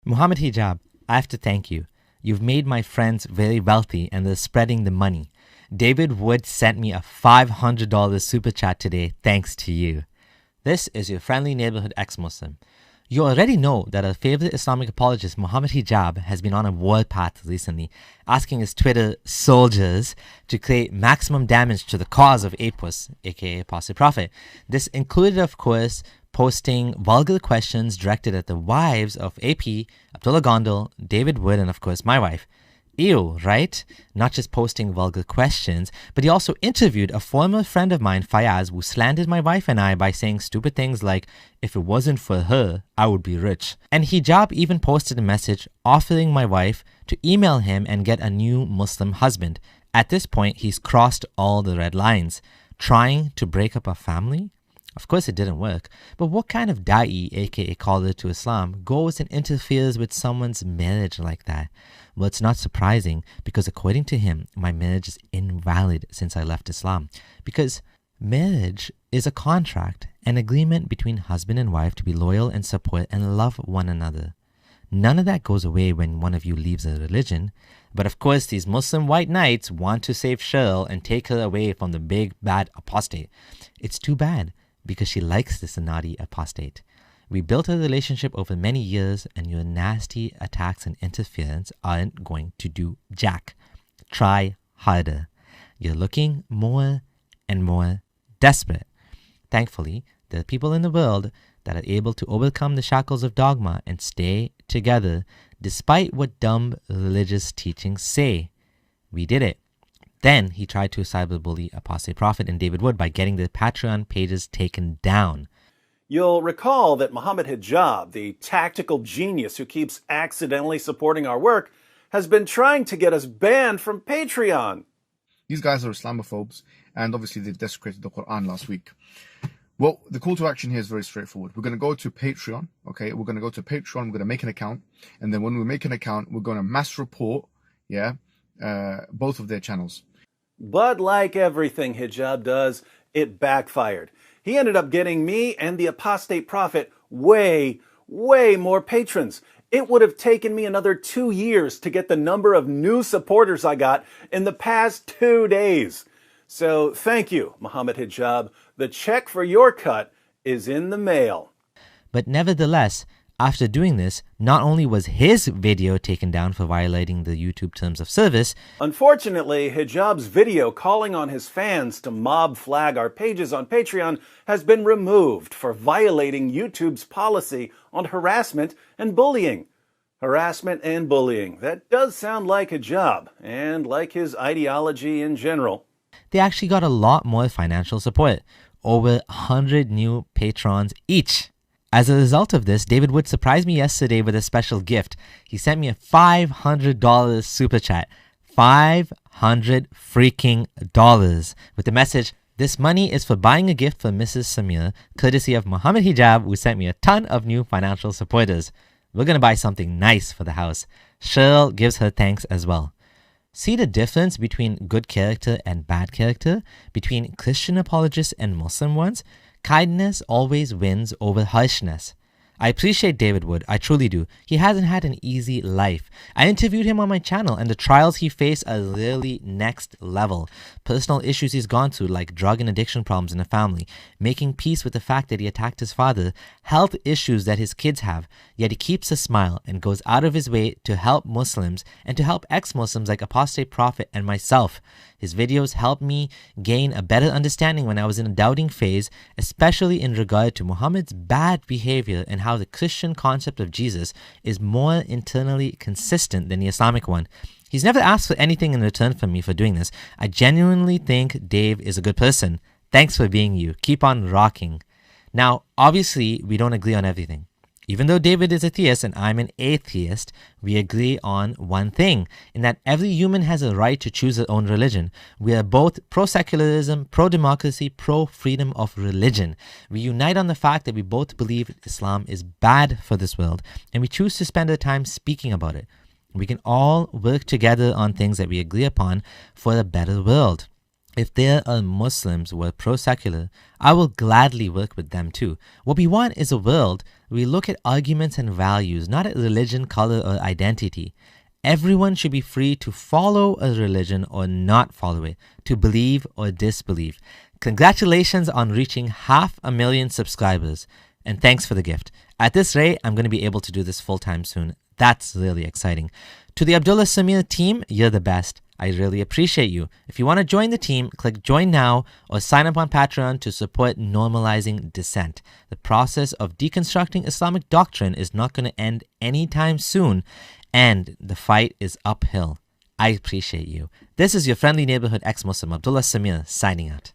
Muhammad Hijab, I have to thank you. You've made my friends very wealthy and they're spreading the money. David Wood sent me a $500 super chat today thanks to you. This is your friendly neighborhood ex-Muslim. You already know that our favorite Islamic apologist Muhammad Hijab has been on a warpath recently, asking his Twitter soldiers to create maximum damage to the cause of APUS, aka Apostate Prophet. This included, of course, posting vulgar questions directed at the wives of AP, Abdullah Gondal, David Wood, and of course my wife. Ew, right? Not just posting vulgar questions, but he also interviewed a former friend of mine, Fayaz, who slandered my wife and I by saying stupid things like, if it wasn't for her, I would be rich. And Hijab even posted a message offering my wife to email him and get a new Muslim husband. At this point, he's crossed all the red lines. Trying to break up a family? Of course it didn't work, but what kind of da'i, aka caller to Islam, goes and interferes with someone's marriage like that? Well, it's not surprising because according to him, my marriage is invalid since I left Islam. Because marriage is a contract, an agreement between husband and wife to be loyal and support and love one another. None of that goes away when one of you leaves a religion. But of course, these Muslim white knights want to save Cheryl and take her away from the big bad apostate. It's too bad because she likes this naughty apostate. We built a relationship over many years and your nasty attacks and interference aren't going to do jack. Try harder. You're looking more and more desperate. Thankfully, there are people in the world that are able to overcome the shackles of dogma and stay together despite what dumb religious teachings say. We did it. Then he tried to cyberbully Apostate Prophet and David Wood by getting their Patreon pages taken down. You'll recall that Muhammad Hijab, the tactical genius who keeps accidentally supporting our work, has been trying to get us banned from Patreon. These guys are Islamophobes, and obviously they desecrated the Quran last week. Well, the call to action here is very straightforward. We're going to go to Patreon, okay? We're going to go to Patreon, we're going to make an account, and then when we make an account, we're going to mass report, both of their channels. But like everything Hijab does, it backfired. He ended up getting me and the Apostate Prophet way more patrons. It would have taken me another 2 years to get the number of new supporters I got in the past 2 days. So thank you, Muhammad Hijab. The check for your cut is in the mail. But nevertheless, after doing this, not only was his video taken down for violating the YouTube terms of service, unfortunately, Hijab's video calling on his fans to mob flag our pages on Patreon has been removed for violating YouTube's policy on harassment and bullying. Harassment and bullying. That does sound like Hijab, and like his ideology in general. they actually got a lot more financial support. Over 100 new patrons each. As a result of this, David Wood surprised me yesterday with a special gift. He sent me a $500 super chat. $500 freaking dollars. With the message, "This money is for buying a gift for Mrs. Samir, courtesy of Muhammad Hijab, who sent me a ton of new financial supporters. We're going to buy something nice for the house." Cheryl gives her thanks as well. See the difference between good character and bad character? Between Christian apologists and Muslim ones? Kindness always wins over harshness. I appreciate David Wood, I truly do. He hasn't had an easy life. I interviewed him on my channel and the trials he faced are really next level. Personal issues he's gone through like drug and addiction problems in the family, making peace with the fact that he attacked his father, health issues that his kids have, yet he keeps a smile and goes out of his way to help Muslims and to help ex-Muslims like Apostate Prophet and myself. His videos helped me gain a better understanding when I was in a doubting phase, especially in regard to Muhammad's bad behavior and how the Christian concept of Jesus is more internally consistent than the Islamic one. He's never asked for anything in return from me for doing this. I genuinely think Dave is a good person. Thanks for being you. Keep on rocking. Now, obviously, we don't agree on everything. Even though David is a theist and I'm an atheist, we agree on one thing, in that every human has a right to choose their own religion. We are both pro-secularism, pro-democracy, pro-freedom of religion. We unite on the fact that we both believe Islam is bad for this world, and we choose to spend our time speaking about it. We can all work together on things that we agree upon for a better world. If there are Muslims who are pro-secular, I will gladly work with them too. What we want is a world where we look at arguments and values, not at religion, color, or identity. Everyone should be free to follow a religion or not follow it, to believe or disbelieve. Congratulations on reaching 500,000 subscribers, and thanks for the gift. At this rate, I'm going to be able to do this full-time soon. That's really exciting. To the Abdullah Samir team, you're the best. I really appreciate you. If you want to join the team, click join now or sign up on Patreon to support normalizing dissent. The process of deconstructing Islamic doctrine is not going to end anytime soon, and the fight is uphill. I appreciate you. This is your friendly neighborhood ex-Muslim, Abdullah Samir, signing out.